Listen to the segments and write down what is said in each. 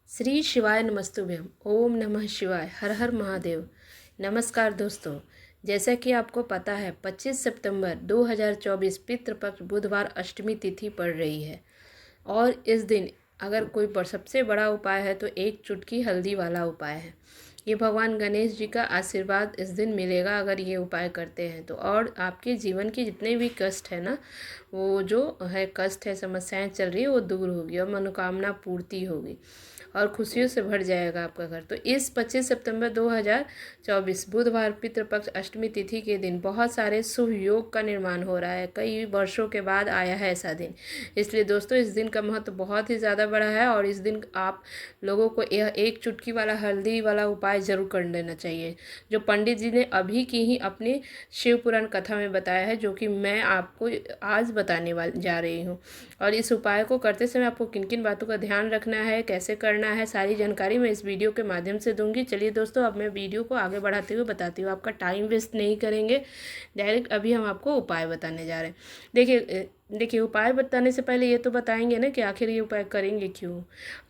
श्री शिवाय नमस्तुभ्यम। ओम नमः शिवाय। हर हर महादेव। नमस्कार दोस्तों, जैसा कि आपको पता है 25 सितंबर 2024 पितृपक्ष बुधवार अष्टमी तिथि पड़ रही है और इस दिन अगर कोई सबसे बड़ा उपाय है तो एक चुटकी हल्दी वाला उपाय है। ये भगवान गणेश जी का आशीर्वाद इस दिन मिलेगा अगर ये उपाय करते हैं तो। और आपके जीवन की जितने भी कष्ट है ना, वो जो है कष्ट है, समस्याएं चल रही है, वो दूर होगी और मनोकामना पूर्ति होगी और खुशियों से भर जाएगा आपका घर। तो इस 25 सितंबर 2024 बुधवार पितृपक्ष अष्टमी तिथि के दिन बहुत सारे शुभ योग का निर्माण हो रहा है। कई वर्षों के बाद आया है ऐसा दिन, इसलिए दोस्तों इस दिन का महत्व बहुत ही ज़्यादा बड़ा है और इस दिन आप लोगों को यह एक चुटकी वाला हल्दी वाला उपाय जरूर कर लेना चाहिए, जो पंडित जी ने अभी की ही अपने शिव पुराण कथा में बताया है, जो कि मैं आपको आज बताने वाली जा रही हूँ। और इस उपाय को करते समय आपको किन किन बातों का ध्यान रखना है, कैसे करना है, सारी जानकारी मैं इस वीडियो के माध्यम से दूंगी। चलिए दोस्तों, अब मैं वीडियो को आगे बढ़ाते हुए बताती हूँ। आपका टाइम वेस्ट नहीं करेंगे, डायरेक्ट अभी हम आपको उपाय बताने जा रहे हैं। देखिए उपाय बताने से पहले ये तो बताएंगे ना कि आखिर ये उपाय करेंगे क्यों,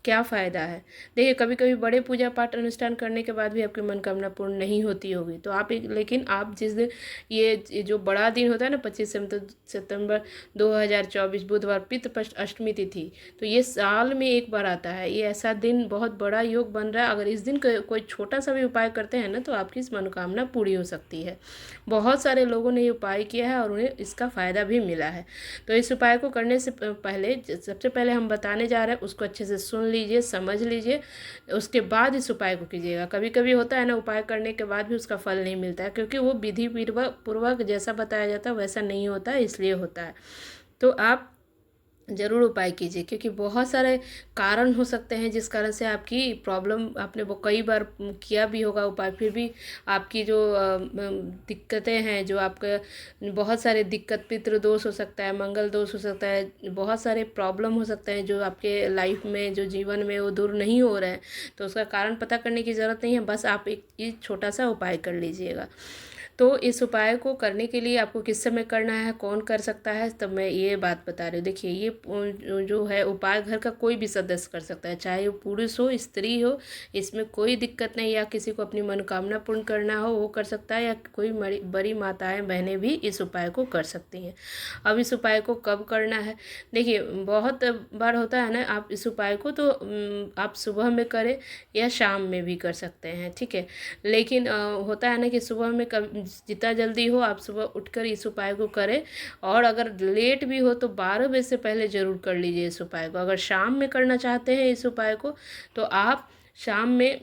क्या फ़ायदा है। देखिए कभी कभी बड़े पूजा पाठ अनुष्ठान करने के बाद भी आपकी मनोकामना पूर्ण नहीं होती होगी, तो लेकिन आप जिस दिन ये जो बड़ा दिन होता है ना 25 सितंबर 2024 बुधवार पितृपक्ष अष्टमी तिथि, तो ये साल में एक बार आता है। ये ऐसा दिन बहुत बड़ा योग बन रहा है। अगर इस दिन कोई छोटा सा भी उपाय करते हैं ना तो आपकी इस मनोकामना पूरी हो सकती है। बहुत सारे लोगों ने ये उपाय किया है और उन्हें इसका फ़ायदा भी मिला है। तो इस उपाय को करने से पहले सबसे पहले हम बताने जा रहे हैं, उसको अच्छे से सुन लीजिए, समझ लीजिए, उसके बाद इस उपाय को कीजिएगा। कभी कभी होता है ना, उपाय करने के बाद भी उसका फल नहीं मिलता है, क्योंकि वो विधि पूर्वक जैसा बताया जाता है वैसा नहीं होता है, इसलिए होता है। तो आप ज़रूर उपाय कीजिए, क्योंकि बहुत सारे कारण हो सकते हैं जिस कारण से आपकी प्रॉब्लम, आपने वो कई बार किया भी होगा उपाय, फिर भी आपकी जो दिक्कतें हैं, जो आपके बहुत सारे दिक्कत, पितृ दोष हो सकता है, मंगल दोष हो सकता है, बहुत सारे प्रॉब्लम हो सकते हैं जो आपके लाइफ में, जो जीवन में वो दूर नहीं हो रहे हैं। तो उसका कारण पता करने की ज़रूरत नहीं है, बस आप एक छोटा सा उपाय कर लीजिएगा। तो इस उपाय को करने के लिए आपको किस समय करना है, कौन कर सकता है, तब मैं ये बात बता रही हूँ। देखिए ये जो है उपाय घर का कोई भी सदस्य कर सकता है, चाहे वो पुरुष हो स्त्री हो, इसमें कोई दिक्कत नहीं। या किसी को अपनी मनोकामना पूर्ण करना हो वो कर सकता है, या कोई बड़ी माताएं बहनें भी इस उपाय को कर सकती हैं। अब इस उपाय को कब करना है, देखिए बहुत बार होता है ना, आप इस उपाय को तो आप सुबह में करें या शाम में भी कर सकते हैं, ठीक है। लेकिन होता है ना कि सुबह में कभी जितना जल्दी हो आप सुबह उठकर इस उपाय को करें, और अगर लेट भी हो तो 12 बजे से पहले ज़रूर कर लीजिए इस उपाय को। अगर शाम में करना चाहते हैं इस उपाय को तो आप शाम में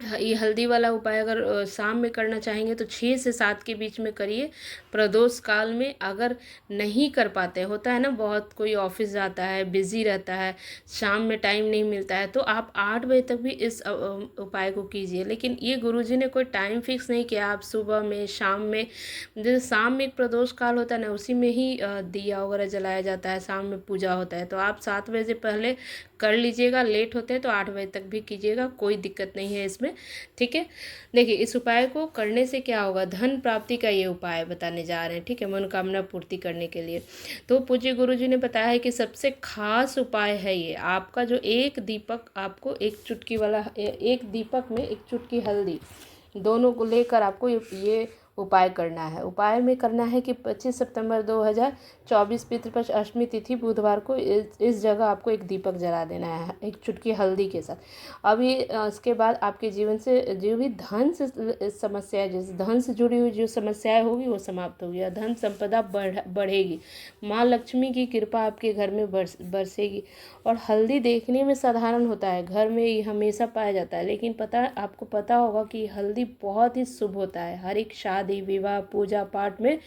ये हल्दी वाला उपाय अगर शाम में करना चाहेंगे तो 6 से 7 के बीच में करिए, प्रदोष काल में। अगर नहीं कर पाते, होता है ना बहुत कोई ऑफिस जाता है, बिजी रहता है, शाम में टाइम नहीं मिलता है, तो आप 8 बजे तक भी इस उपाय को कीजिए। लेकिन ये गुरुजी ने कोई टाइम फिक्स नहीं किया, आप सुबह में, शाम में। जैसे शाम में एक प्रदोष काल होता है ना, उसी में ही दिया वगैरह जलाया जाता है, शाम में पूजा होता है, तो आप 7 बजे पहले कर लीजिएगा। लेट होते हैं तो 8 बजे तक भी कीजिएगा, कोई दिक्कत नहीं है इसमें, ठीक है। देखिए इस उपाय को करने से क्या होगा, धन प्राप्ति का ये उपाय बताने जा रहे हैं, ठीक है, मनोकामना पूर्ति करने के लिए। तो पूज्य गुरुजी ने बताया है कि सबसे खास उपाय है ये आपका, जो एक दीपक, आपको एक चुटकी वाला, एक दीपक में एक चुटकी हल्दी, दोनों को लेकर आपको ये उपाय करना है। उपाय में करना है कि 25 सितंबर 2024 पितृपक्ष अष्टमी तिथि बुधवार को इस जगह आपको एक दीपक जला देना है एक चुटकी हल्दी के साथ। अब ये इसके बाद आपके जीवन से जो भी धन से समस्या, जैसे धन से जुड़ी हुई जो समस्याएं होगी वो समाप्त होगी और धन संपदा बढ़ेगी। माँ लक्ष्मी की कृपा आपके घर में बरसेगी। और हल्दी देखने में साधारण होता है, घर में ये हमेशा पाया जाता है, लेकिन आपको पता होगा कि हल्दी बहुत ही शुभ होता है। हर एक शादी विवाह पूजा पाठ में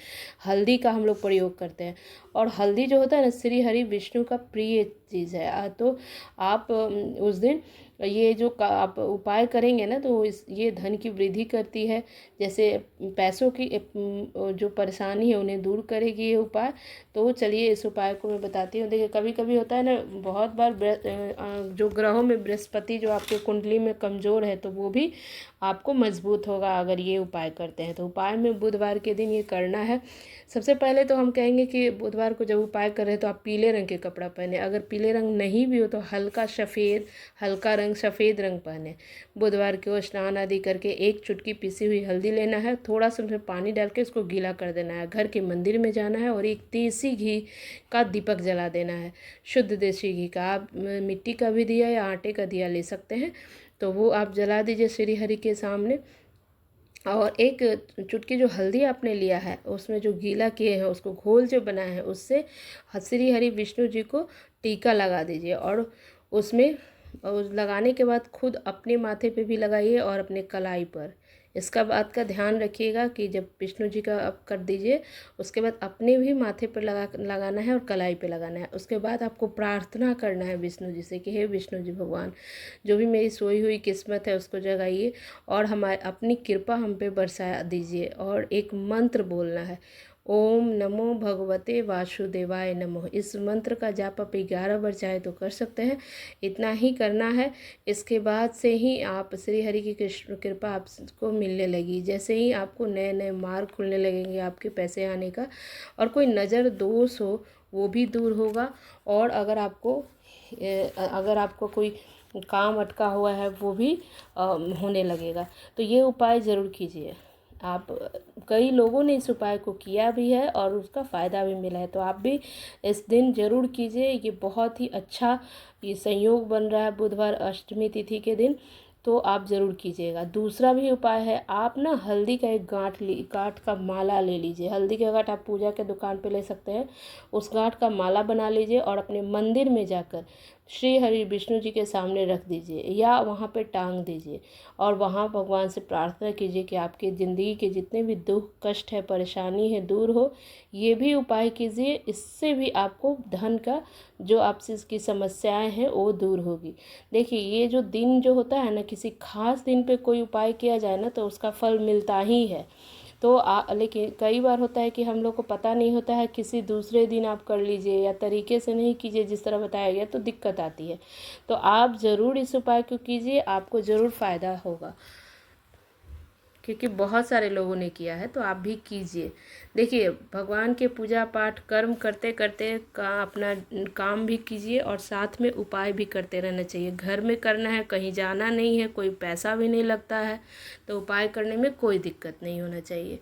हल्दी का हम लोग प्रयोग करते हैं। और हल्दी जो होता है ना, श्री हरि विष्णु का प्रिय चीज़ है। तो आप उस दिन ये जो आप उपाय करेंगे ना, तो ये धन की वृद्धि करती है, जैसे पैसों की जो परेशानी है उन्हें दूर करेगी ये उपाय। तो चलिए इस उपाय को मैं बताती हूँ। देखिए कभी कभी होता है ना, बहुत बार जो ग्रहों में बृहस्पति जो आपके कुंडली में कमज़ोर है, तो वो भी आपको मजबूत होगा अगर ये उपाय करते हैं। तो उपाय उपाय में बुधवार के दिन ये करना है। सबसे पहले तो हम कहेंगे कि बुधवार को जब उपाय कर रहे हैं तो आप पीले रंग के कपड़ा पहने, अगर पीले रंग नहीं भी हो तो हल्का रंग सफ़ेद रंग पहने। बुधवार को स्नान आदि करके एक चुटकी पिसी हुई हल्दी लेना है, थोड़ा सा उसमें पानी डाल के उसको गीला कर देना है, घर के मंदिर में जाना है और एक देसी घी का दीपक जला देना है, शुद्ध देसी घी का। आप मिट्टी का भी दिया या आटे का दिया ले सकते हैं, तो वो आप जला दीजिए श्री हरि के सामने। और एक चुटकी जो हल्दी आपने लिया है उसमें जो गीला किए हैं उसको घोल जो बनाए हैं उससे श्री हरि विष्णु जी को टीका लगा दीजिए। और उसमें लगाने के बाद खुद अपने माथे पे भी लगाइए और अपने कलाई पर। इसका बात का ध्यान रखिएगा कि जब विष्णु जी का आप कर दीजिए उसके बाद अपने भी माथे पर लगाना है और कलाई पे लगाना है। उसके बाद आपको प्रार्थना करना है विष्णु जी से कि हे विष्णु जी भगवान, जो भी मेरी सोई हुई किस्मत है उसको जगाइए और हमारे अपनी कृपा हम पे बरसा दीजिए। और एक मंत्र बोलना है, ओम नमो भगवते वासुदेवाय नमो। इस मंत्र का जाप आप 11 बार चाहे तो कर सकते हैं, इतना ही करना है। इसके बाद से ही आप श्री हरि की कृपा आपको मिलने लगी। जैसे ही आपको नए नए मार्ग खुलने लगेंगे आपके पैसे आने का, और कोई नज़र दोष हो वो भी दूर होगा। और अगर आपको कोई काम अटका हुआ है वो भी होने लगेगा। तो ये उपाय ज़रूर कीजिए। आप कई लोगों ने इस उपाय को किया भी है और उसका फ़ायदा भी मिला है, तो आप भी इस दिन ज़रूर कीजिए। ये बहुत ही अच्छा ये संयोग बन रहा है बुधवार अष्टमी तिथि के दिन, तो आप ज़रूर कीजिएगा। दूसरा भी उपाय है, आप ना हल्दी का एक गांठ का माला ले लीजिए। हल्दी का गांठ आप पूजा के दुकान पे ले सकते हैं, उस गांठ का माला बना लीजिए और अपने मंदिर में जाकर श्री हरि विष्णु जी के सामने रख दीजिए या वहाँ पे टांग दीजिए और वहाँ भगवान से प्रार्थना कीजिए कि आपकी ज़िंदगी के जितने भी दुख कष्ट है परेशानी है दूर हो। ये भी उपाय कीजिए, इससे भी आपको धन का जो आपसे इसकी समस्याएं हैं वो दूर होगी। देखिए ये जो दिन जो होता है ना, किसी खास दिन पे कोई उपाय किया जाए ना तो उसका फल मिलता ही है। तो लेकिन कई बार होता है कि हम लोग को पता नहीं होता है, किसी दूसरे दिन आप कर लीजिए या तरीके से नहीं कीजिए जिस तरह बताया गया, तो दिक्कत आती है। तो आप ज़रूर इस उपाय को कीजिए, आपको ज़रूर फ़ायदा होगा, क्योंकि बहुत सारे लोगों ने किया है, तो आप भी कीजिए। देखिए भगवान के पूजा पाठ कर्म करते करते अपना काम भी कीजिए और साथ में उपाय भी करते रहना चाहिए। घर में करना है, कहीं जाना नहीं है, कोई पैसा भी नहीं लगता है, तो उपाय करने में कोई दिक्कत नहीं होना चाहिए।